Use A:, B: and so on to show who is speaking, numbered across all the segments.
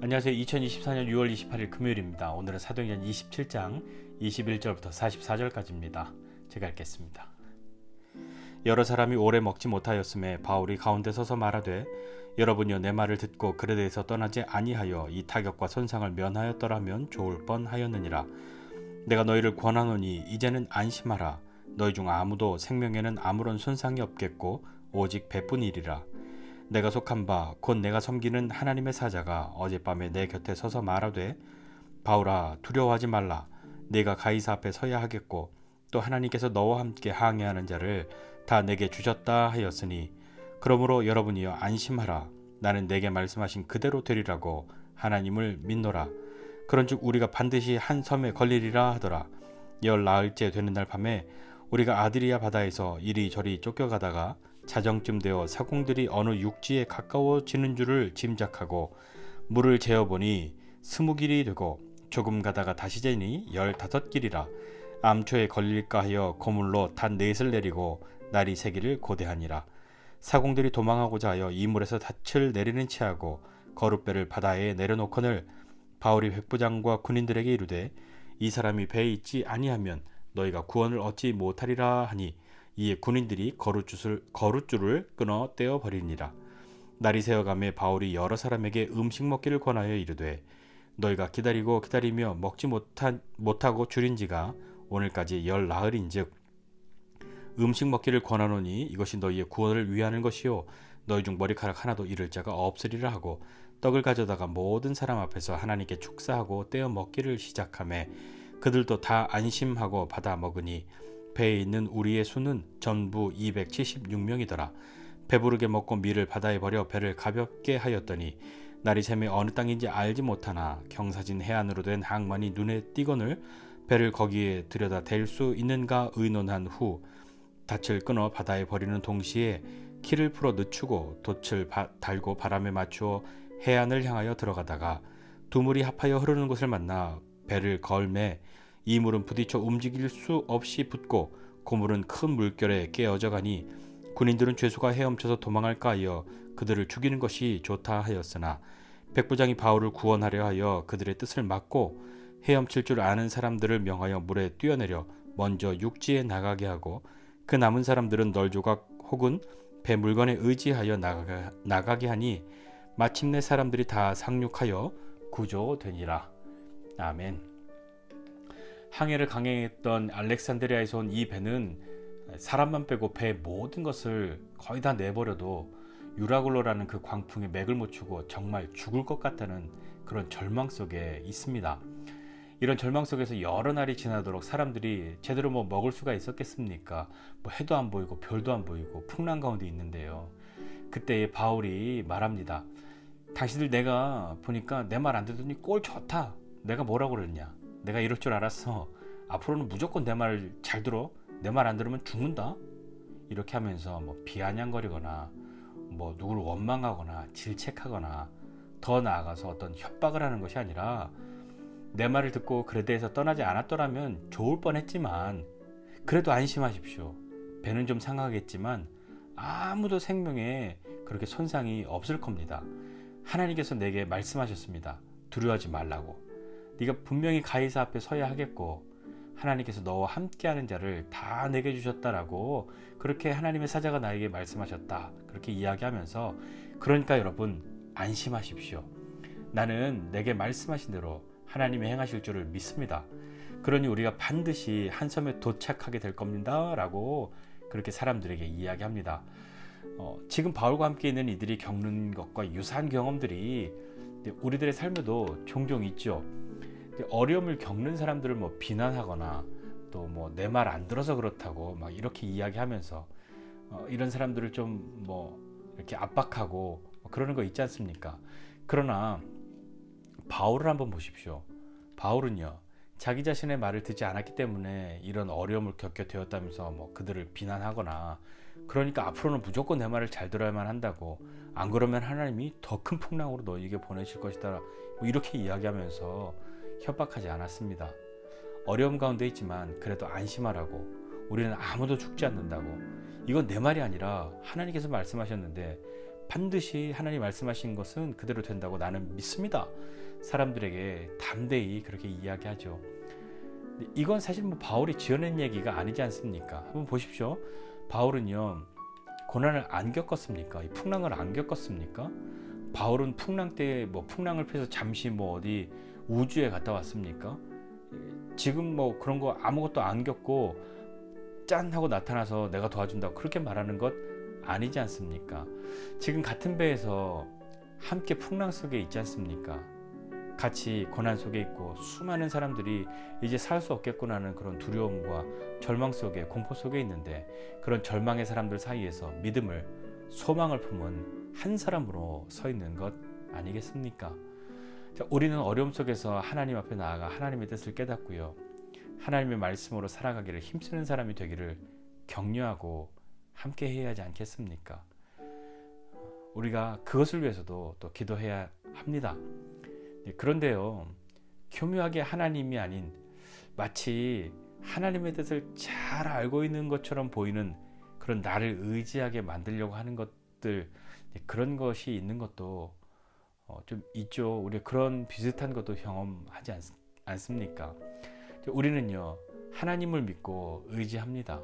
A: 안녕하세요. 2024년 6월 28일 금요일입니다. 오늘은 사도행전 27장 21절부터 44절까지입니다. 제가 읽겠습니다. 여러 사람이 오래 먹지 못하였음에 바울이 가운데 서서 말하되 여러분이여 내 말을 듣고 그에 대해서 떠나지 아니하여 이 타격과 손상을 면하였더라면 좋을 뻔하였느니라. 내가 너희를 권하노니 이제는 안심하라. 너희 중 아무도 생명에는 아무런 손상이 없겠고 오직 배뿐이리라. 내가 속한 바 곧 내가 섬기는 하나님의 사자가 어젯밤에 내 곁에 서서 말하되 바울아 두려워하지 말라. 네가 가이사 앞에 서야 하겠고 또 하나님께서 너와 함께 항해하는 자를 다 내게 주셨다 하였으니 그러므로 여러분이여 안심하라. 나는 내게 말씀하신 그대로 되리라고 하나님을 믿노라. 그런즉 우리가 반드시 한 섬에 걸리리라 하더라. 열 나흘째 되는 날 밤에 우리가 아드리아 바다에서 이리저리 쫓겨가다가 자정쯤 되어 사공들이 어느 육지에 가까워지는 줄을 짐작하고 물을 재어보니 20길이 되고 조금 가다가 다시 재니 15길이라. 암초에 걸릴까 하여 고물로 단 넷을 내리고 날이 새기를 고대하니라. 사공들이 도망하고자 하여 이물에서 닻을 내리는 체하고 거룻배를 바다에 내려놓거늘 바울이 백부장과 군인들에게 이르되 이 사람이 배에 있지 아니하면 너희가 구원을 얻지 못하리라 하니 이에 군인들이 거룻줄을 끊어 떼어 버리니라. 날이 새어가매 바울이 여러 사람에게 음식 먹기를 권하여 이르되 너희가 기다리며 먹지 못하고 줄인 지가 오늘까지 열 나흘인즉 음식 먹기를 권하노니 이것이 너희의 구원을 위하는 것이요 너희 중 머리카락 하나도 잃을 자가 없으리라 하고 떡을 가져다가 모든 사람 앞에서 하나님께 축사하고 떼어 먹기를 시작하매 그들도 다 안심하고 받아 먹으니 배에 있는 우리의 수는 전부 276명이더라. 배부르게 먹고 밀을 바다에 버려 배를 가볍게 하였더니 날이 새매 어느 땅인지 알지 못하나 경사진 해안으로 된 항만이 눈에 띄거늘 배를 거기에 들여다 댈 수 있는가 의논한 후 닻을 끊어 바다에 버리는 동시에 키를 풀어 늦추고 돛을 달고 바람에 맞추어 해안을 향하여 들어가다가 두 물이 합하여 흐르는 곳을 만나 배를 걸매 이 물은 부딪혀 움직일 수 없이 붙고 고물은 큰 물결에 깨어져 가니 군인들은 죄수가 헤엄쳐서 도망할까 하여 그들을 죽이는 것이 좋다 하였으나 백부장이 바울을 구원하려 하여 그들의 뜻을 막고 헤엄칠 줄 아는 사람들을 명하여 물에 뛰어내려 먼저 육지에 나가게 하고 그 남은 사람들은 널조각 혹은 배 물건에 의지하여 나가게 하니 마침내 사람들이 다 상륙하여 구조되니라. 아멘. 항해를 강행했던 알렉산드리아에서 온 이 배는 사람만 빼고 배의 모든 것을 거의 다 내버려도 유라굴로라는 그 광풍에 맥을 못 추고 정말 죽을 것 같다는 그런 절망 속에 있습니다. 이런 절망 속에서 여러 날이 지나도록 사람들이 제대로 먹을 수가 있었겠습니까? 해도 안 보이고 별도 안 보이고 풍랑 가운데 있는데요. 그때 바울이 말합니다. 당신들 내가 보니까 내 말 안 듣더니 꼴 좋다. 내가 뭐라고 그랬냐? 내가 이럴 줄 알았어. 앞으로는 무조건 내 말 잘 들어. 내 말 안 들으면 죽는다. 이렇게 하면서 비아냥거리거나 누구를 원망하거나 질책하거나 더 나아가서 어떤 협박을 하는 것이 아니라 내 말을 듣고 그에 대해서 떠나지 않았더라면 좋을 뻔했지만 그래도 안심하십시오. 배는 좀 상하겠지만 아무도 생명에 그렇게 손상이 없을 겁니다. 하나님께서 내게 말씀하셨습니다. 두려워하지 말라고. 네가 분명히 가이사 앞에 서야 하겠고 하나님께서 너와 함께하는 자를 다 내게 주셨다라고 그렇게 하나님의 사자가 나에게 말씀하셨다. 그렇게 이야기하면서 그러니까 여러분 안심하십시오. 나는 내게 말씀하신 대로 하나님이 행하실 줄을 믿습니다. 그러니 우리가 반드시 한 섬에 도착하게 될 겁니다. 라고 그렇게 사람들에게 이야기합니다. 지금 바울과 함께 있는 이들이 겪는 것과 유사한 경험들이 우리들의 삶에도 종종 있죠. 어려움을 겪는 사람들을 비난하거나 또 내 말 안 들어서 그렇다고 이렇게 이야기하면서 이런 사람들을 좀 이렇게 압박하고 그러는 거 있지 않습니까? 그러나 바울을 한번 보십시오. 바울은요 자기 자신의 말을 듣지 않았기 때문에 이런 어려움을 겪게 되었다면서 그들을 비난하거나 그러니까 앞으로는 무조건 내 말을 잘 들어야만 한다고 안 그러면 하나님이 더 큰 풍랑으로 너에게 보내실 것이다 이렇게 이야기하면서 협박하지 않았습니다. 어려움 가운데 있지만 그래도 안심하라고 우리는 아무도 죽지 않는다고 이건 내 말이 아니라 하나님께서 말씀하셨는데 반드시 하나님 말씀하신 것은 그대로 된다고 나는 믿습니다. 사람들에게 담대히 그렇게 이야기하죠. 이건 사실 뭐 바울이 지어낸 얘기가 아니지 않습니까? 한번 보십시오. 바울은요, 고난을 안 겪었습니까? 이 풍랑을 안 겪었습니까? 바울은 풍랑 때 뭐 풍랑을 피해서 잠시 뭐 어디 우주에 갔다 왔습니까? 지금 뭐 그런 거 아무것도 안 겪고 짠 하고 나타나서 내가 도와준다고 그렇게 말하는 것 아니지 않습니까? 지금 같은 배에서 함께 풍랑 속에 있지 않습니까? 같이 고난 속에 있고 수많은 사람들이 이제 살 수 없겠구나 하는 그런 두려움과 절망 속에, 공포 속에 있는데, 그런 절망의 사람들 사이에서 믿음을, 소망을 품은 한 사람으로 서 있는 것 아니겠습니까? 자, 우리는 어려움 속에서 하나님 앞에 나아가 하나님의 뜻을 깨닫고요, 하나님의 말씀으로 살아가기를 힘쓰는 사람이 되기를 격려하고 함께 해야 하지 않겠습니까? 우리가 그것을 위해서도 또 기도해야 합니다. 그런데요, 교묘하게 하나님이 아닌 마치 하나님의 뜻을 잘 알고 있는 것처럼 보이는 그런 나를 의지하게 만들려고 하는 것들, 그런 것이 있는 것도 좀 있죠. 우리 그런 비슷한 것도 경험하지 않습니까? 우리는요, 하나님을 믿고 의지합니다.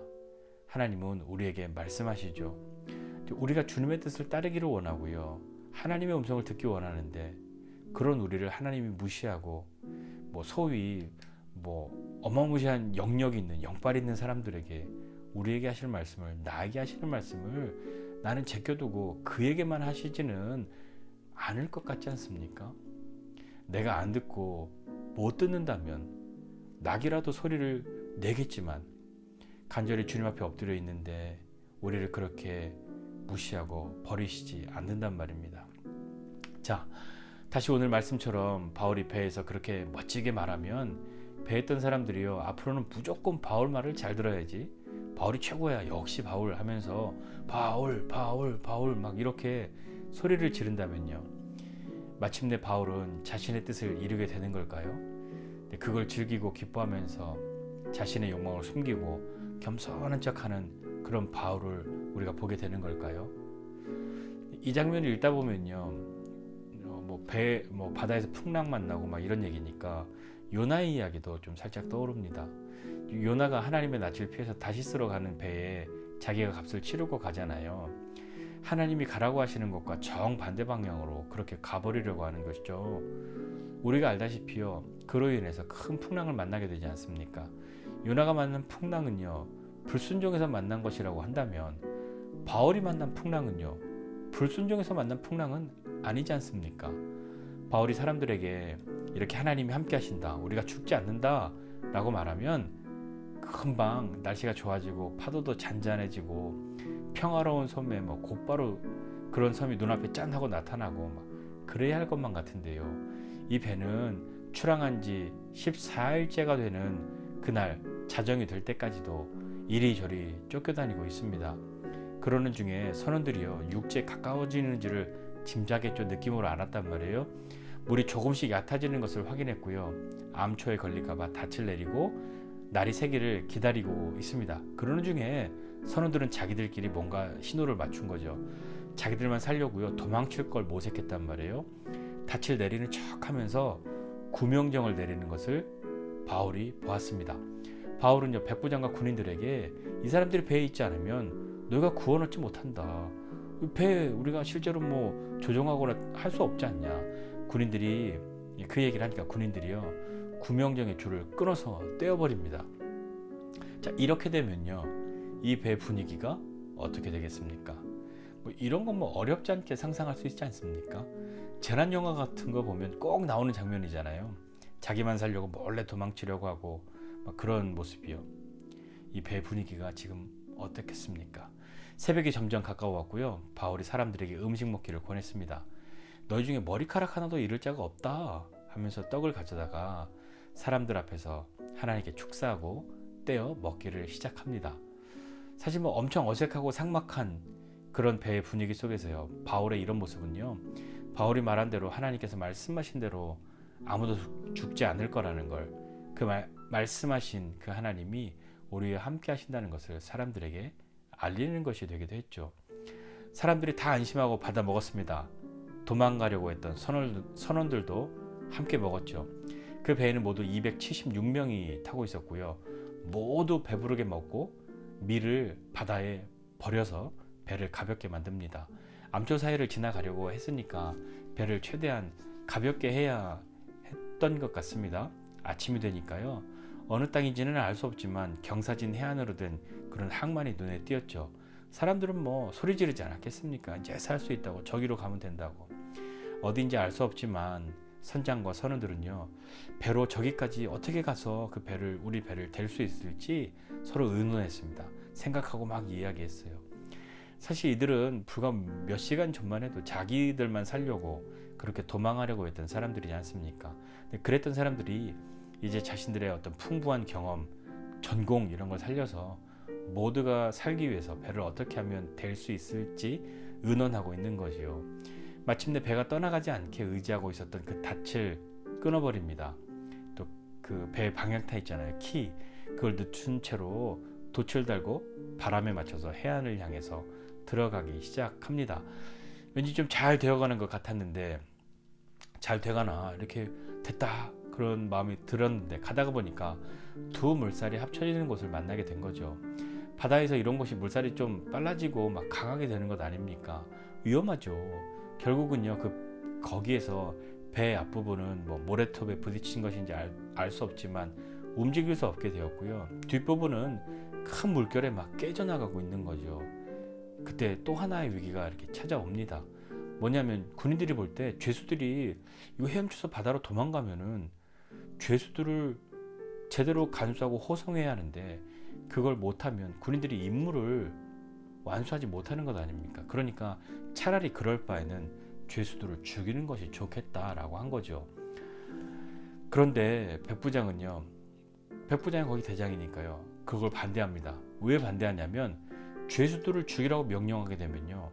A: 하나님은 우리에게 말씀하시죠. 우리가 주님의 뜻을 따르기를 원하고요, 하나님의 음성을 듣기 원하는데, 그런 우리를 하나님이 무시하고 뭐 소위 뭐 어마무시한 영역이 있는, 영빨 있는 사람들에게 우리에게 하실 말씀을, 나에게 하시는 말씀을 나는 제껴두고 그에게만 하시지는 않을 것 같지 않습니까? 내가 안 듣고 못 듣는다면 낙이라도 소리를 내겠지만 간절히 주님 앞에 엎드려 있는데 우리를 그렇게 무시하고 버리시지 않는단 말입니다. 자, 다시 오늘 말씀처럼 바울이 배에서 그렇게 멋지게 말하면 배에 있던 사람들이요, 앞으로는 무조건 바울 말을 잘 들어야지, 바울이 최고야, 역시 바울 하면서 바울 바울 바울 막 이렇게 소리를 지른다면요, 마침내 바울은 자신의 뜻을 이루게 되는 걸까요? 그걸 즐기고 기뻐하면서 자신의 욕망을 숨기고 겸손한 척하는 그런 바울을 우리가 보게 되는 걸까요? 이 장면을 읽다 보면요, 바다에서 풍랑 만나고 막 이런 얘기니까 요나의 이야기도 좀 살짝 떠오릅니다. 요나가 하나님의 낯을 피해서 다시스로 가는 배에 자기가 값을 치르고 가잖아요. 하나님이 가라고 하시는 것과 정반대 방향으로 그렇게 가버리려고 하는 것이죠. 우리가 알다시피요, 그로 인해서 큰 풍랑을 만나게 되지 않습니까? 요나가 만난 풍랑은요, 불순종에서 만난 것이라고 한다면 바울이 만난 풍랑은요, 불순종에서 만난 풍랑은 아니지 않습니까? 바울이 사람들에게 이렇게 하나님이 함께 하신다, 우리가 죽지 않는다 라고 말하면 금방 날씨가 좋아지고 파도도 잔잔해지고 평화로운 섬에 뭐 곧바로 그런 섬이 눈앞에 짠 하고 나타나고 막 그래야 할 것만 같은데요, 이 배는 출항한 지 14일째가 되는 그날 자정이 될 때까지도 이리저리 쫓겨다니고 있습니다. 그러는 중에 선원들이요, 육지에 가까워지는지를 짐작했죠. 느낌으로 알았단 말이에요. 물이 조금씩 얕아지는 것을 확인했고요, 암초에 걸릴까봐 닻을 내리고 날이 새기를 기다리고 있습니다. 그러는 중에 선원들은 자기들끼리 뭔가 신호를 맞춘 거죠. 자기들만 살려고요, 도망칠 걸 모색했단 말이에요. 닻을 내리는 척 하면서 구명정을 내리는 것을 바울이 보았습니다. 바울은요, 백부장과 군인들에게 이 사람들이 배에 있지 않으면 너희가 구원 얻지 못한다, 배 우리가 실제로 뭐 조종하거나 할 수 없지 않냐. 군인들이 그 얘기를 하니까 군인들이요, 구명정의 줄을 끊어서 떼어버립니다. 자, 이렇게 되면요, 이 배 분위기가 어떻게 되겠습니까? 뭐 이런 건 뭐 어렵지 않게 상상할 수 있지 않습니까? 재난 영화 같은 거 보면 꼭 나오는 장면이잖아요. 자기만 살려고 몰래 도망치려고 하고 막 그런 모습이요. 이 배 분위기가 지금 어떻겠습니까? 새벽이 점점 가까워왔고요, 바울이 사람들에게 음식 먹기를 권했습니다. 너희 중에 머리카락 하나도 잃을 자가 없다 하면서 떡을 가져다가 사람들 앞에서 하나님께 축사하고 떼어 먹기를 시작합니다. 사실 뭐 엄청 어색하고 삭막한 그런 배의 분위기 속에서요, 바울의 이런 모습은요, 바울이 말한 대로 하나님께서 말씀하신 대로 아무도 죽지 않을 거라는 걸, 그 말씀하신 그 하나님이 우리와 함께 하신다는 것을 사람들에게 알리는 것이 되기도 했죠. 사람들이 다 안심하고 받아 먹었습니다. 도망가려고 했던 선원들도 함께 먹었죠. 그 배에는 모두 276명이 타고 있었고요. 모두 배부르게 먹고 밀을 바다에 버려서 배를 가볍게 만듭니다. 암초 사이를 지나가려고 했으니까 배를 최대한 가볍게 해야 했던 것 같습니다. 아침이 되니까요. 어느 땅인지는 알 수 없지만 경사진 해안으로 된 그런 항만이 눈에 띄었죠. 사람들은 뭐 소리 지르지 않았겠습니까? 이제 살 수 있다고, 저기로 가면 된다고. 어딘지 알 수 없지만 선장과 선원들은요, 배로 저기까지 어떻게 가서 우리 배를 댈 수 있을지 서로 의논했습니다. 생각하고 막 이야기했어요. 사실 이들은 불과 몇 시간 전만 해도 자기들만 살려고 그렇게 도망하려고 했던 사람들이지 않습니까? 근데 그랬던 사람들이 이제 자신들의 어떤 풍부한 경험, 전공 이런 걸 살려서 모두가 살기 위해서 배를 어떻게 하면 댈 수 있을지 의논하고 있는 거지요. 마침내 배가 떠나가지 않게 의지하고 있었던 그 닻을 끊어버립니다. 또 그 배 방향타 있잖아요. 키, 그걸 늦춘 채로 돛을 달고 바람에 맞춰서 해안을 향해서 들어가기 시작합니다. 왠지 좀 잘 되어가는 것 같았는데, 잘 돼가나 이렇게 됐다 그런 마음이 들었는데, 가다가 보니까 두 물살이 합쳐지는 곳을 만나게 된 거죠. 바다에서 이런 곳이 물살이 좀 빨라지고 막 강하게 되는 것 아닙니까? 위험하죠. 결국은요, 거기에서 배 앞부분은 뭐 모래톱에 부딪힌 것인지 알 수 없지만 움직일 수 없게 되었고요. 뒷부분은 큰 물결에 막 깨져나가고 있는 거죠. 그때 또 하나의 위기가 이렇게 찾아옵니다. 뭐냐면 군인들이 볼 때 죄수들이 이거 헤엄쳐서 바다로 도망가면은 죄수들을 제대로 간수하고 호송해야 하는데, 그걸 못하면 군인들이 임무를 완수하지 못하는 것 아닙니까? 그러니까 차라리 그럴 바에는 죄수들을 죽이는 것이 좋겠다라고 한 거죠. 그런데 백부장이 거기 대장이니까요, 그걸 반대합니다. 왜 반대하냐면, 죄수들을 죽이라고 명령하게 되면요,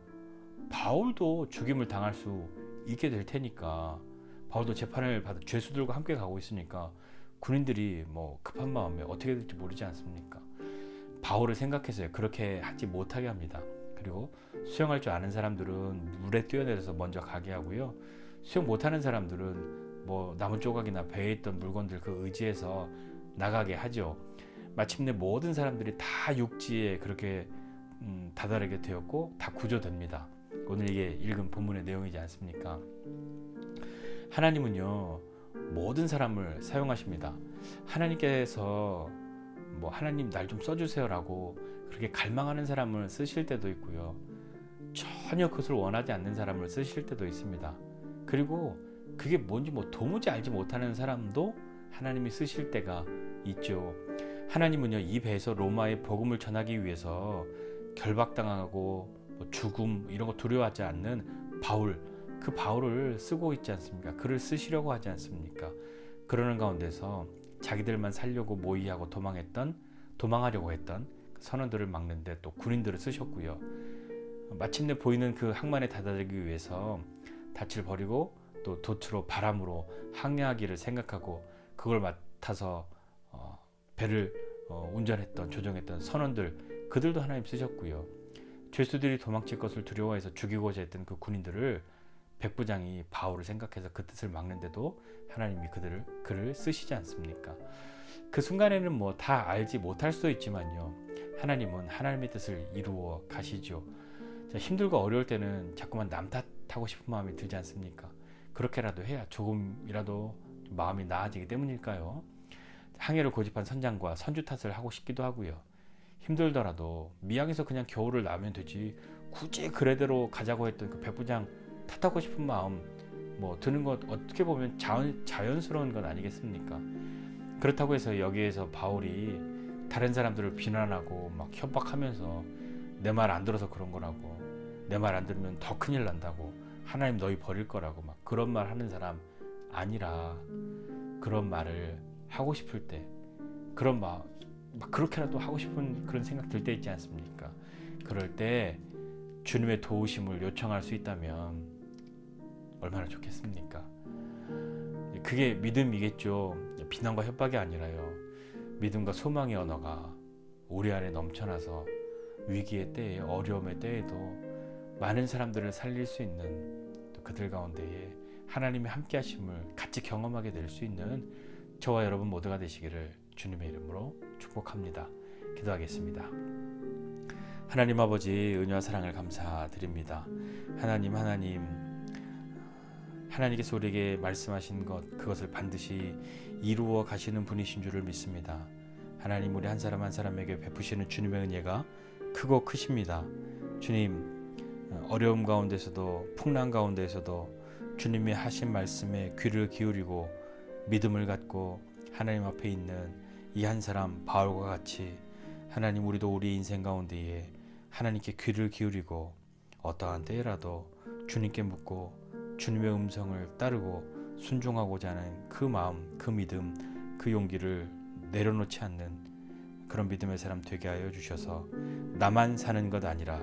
A: 바울도 죽임을 당할 수 있게 될 테니까, 바울도 재판을 받아 죄수들과 함께 가고 있으니까 군인들이 뭐 급한 마음에 어떻게 될지 모르지 않습니까? 바울을 생각해서 그렇게 하지 못하게 합니다. 그리고 수영할 줄 아는 사람들은 물에 뛰어내려서 먼저 가게 하고요, 수영 못하는 사람들은 뭐 나무 조각이나 배에 있던 물건들 그 의지해서 나가게 하죠. 마침내 모든 사람들이 다 육지에 그렇게 다다르게 되었고 다 구조됩니다. 오늘 이게 읽은 본문의 내용이지 않습니까? 하나님은요, 모든 사람을 사용하십니다. 하나님께서 뭐 하나님 날 좀 써주세요라고 그렇게 갈망하는 사람을 쓰실 때도 있고요, 전혀 그것을 원하지 않는 사람을 쓰실 때도 있습니다. 그리고 그게 뭔지 뭐 도무지 알지 못하는 사람도 하나님이 쓰실 때가 있죠. 하나님은요, 이 배에서 로마의 복음을 전하기 위해서 결박당하고 뭐 죽음 이런 거 두려워하지 않는 그 바울을 쓰고 있지 않습니까? 그를 쓰시려고 하지 않습니까? 그러는 가운데서 자기들만 살려고 모의하고 도망하려고 했던 선원들을 막는데 또 군인들을 쓰셨고요. 마침내 보이는 그 항만에 다다르기 위해서 닻을 버리고 또 돛으로 바람으로 항해하기를 생각하고 그걸 맡아서 배를 운전했던 조종했던 선원들, 그들도 하나님 쓰셨고요. 죄수들이 도망칠 것을 두려워해서 죽이고자 했던 그 군인들을 백부장이 바울을 생각해서 그 뜻을 막는데도 하나님이 그를 쓰시지 않습니까? 그 순간에는 뭐 다 알지 못할 수도 있지만요, 하나님은 하나님의 뜻을 이루어 가시죠. 힘들고 어려울 때는 자꾸만 남 탓하고 싶은 마음이 들지 않습니까? 그렇게라도 해야 조금이라도 마음이 나아지기 때문일까요? 항해를 고집한 선장과 선주 탓을 하고 싶기도 하고요. 힘들더라도 미항에서 그냥 겨울을 나면 되지 굳이 그래대로 가자고 했던 그 백부장 탓하고 싶은 마음 뭐 드는 것, 어떻게 보면 자연스러운 건 아니겠습니까? 그렇다고 해서 여기에서 바울이 다른 사람들을 비난하고 막 협박하면서 내 말 안 들어서 그런 거라고, 내 말 안 들으면 더 큰일 난다고, 하나님 너희 버릴 거라고 막 그런 말 하는 사람 아니라, 그런 말을 하고 싶을 때, 그런 막 그렇게라도 하고 싶은 그런 생각 들 때 있지 않습니까? 그럴 때 주님의 도우심을 요청할 수 있다면 얼마나 좋겠습니까? 그게 믿음이겠죠. 비난과 협박이 아니라요, 믿음과 소망의 언어가 우리 안에 넘쳐나서 위기의 때에, 어려움의 때에도 많은 사람들을 살릴 수 있는 또 그들 가운데에 하나님의 함께 하심을 같이 경험하게 될 수 있는 저와 여러분 모두가 되시기를 주님의 이름으로 축복합니다. 기도하겠습니다. 하나님 아버지, 은혜와 사랑을 감사드립니다. 하나님께서 우리에게 말씀하신 것, 그것을 반드시 이루어 가시는 분이신 줄을 믿습니다. 하나님, 우리 한 사람 한 사람에게 베푸시는 주님의 은혜가 크고 크십니다. 주님, 어려움 가운데서도 풍랑 가운데서도 주님이 하신 말씀에 귀를 기울이고 믿음을 갖고 하나님 앞에 있는 이 한 사람 바울과 같이 하나님, 우리도 우리 인생 가운데에 하나님께 귀를 기울이고 어떠한 때라도 주님께 묻고 주님의 음성을 따르고 순종하고자 하는 그 마음, 그 믿음, 그 용기를 내려놓지 않는 그런 믿음의 사람 되게 하여 주셔서 나만 사는 것 아니라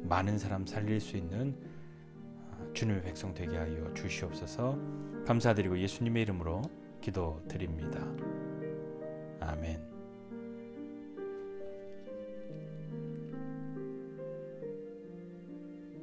A: 많은 사람 살릴 수 있는 주님의 백성 되게 하여 주시옵소서. 감사드리고 예수님의 이름으로 기도드립니다. 아멘.